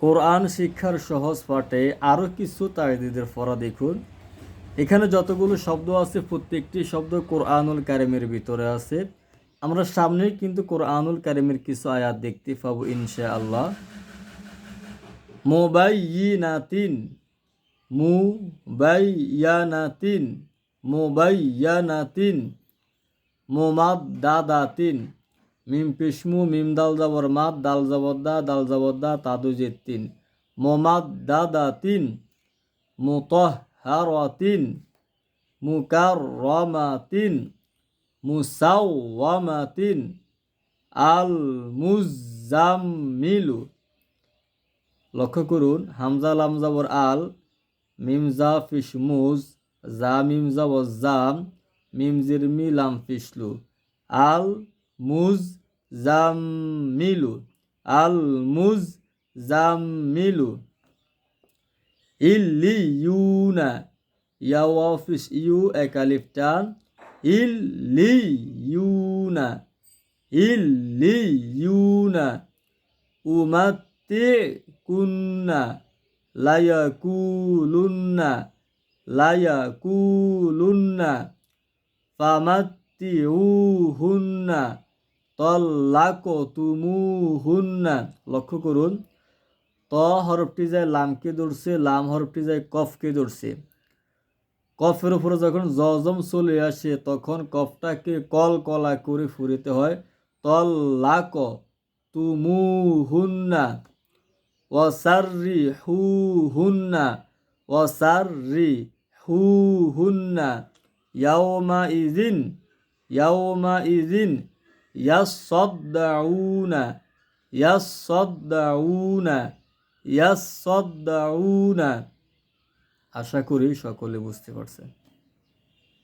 কোরআন শিক্ষার সহজ পাঠে আরও কিছু তাকদীদের পড়া দেখুন। এখানে যতগুলো শব্দ আছে প্রত্যেকটি শব্দ কোরআনুল কারিমের ভিতরে আছে। আমরা সামনেই কিন্তু কোরআনুল কারিমের কিছু আয়াত দেখতে পাবো ইনশাআল্লাহ। মুবাইয়িনাতিন, মুবাইয়ানাতিন, মুবাইয়ানাতিন, মুমাদ্দাদাতিন, মিম পেশমু মিম দাল জাবর মাদ দাল জাবদ্দা দাল জাবদ্দা তাদুজেতিন, মুমাদ্দাদাতিন, মুতাহহারাতিন, মুকাররামাতিন, মুসাওওয়ামাতিন, আল মুজাম্মিলু। লক্ষ্য করুন, হামজা লাম জাবর আল, মিম জা ফিশ মুজ, জা মিম জাবর জাম, মিম জির মি লাম ফিশলু, আল মুজ জাম্মিলু, আল মুজ জাম্মিলু। ইল্লিয়ুনা, ইয়া ওয়াও ফিশ ইউ এক আলিফ টান, ইল্লিয়ুনা, ইল্লিয়ুনা। উমাত্তিকুন্না, লায়াকুলুন্না, লায়াকুলুন্না, ফামাত্তিউহুন্না, তল্লাকতুমুহুন্না। লক্ষ্য করুন, ত হরফটি যায় লামকে ধরছে, লাম হরফটি যায় কফকে ধরছে। কফের উপরে যখন জজম চলে আসে তখন কফটাকে কলকলা করে ফুরিতে হয়। তল্লাক তুমুহুন্না, ওয়াসাররিহুহুন্না, ওয়াসাররিহুহুন্না, ইয়াওমাইযিন, ইয়াওমাইযিন, ইয়াসসাদদাউনা, ইয়াসসাদদাউনা, ইয়াসসাদদাউনা। আশা করি সকলে বুঝতে পারছেন।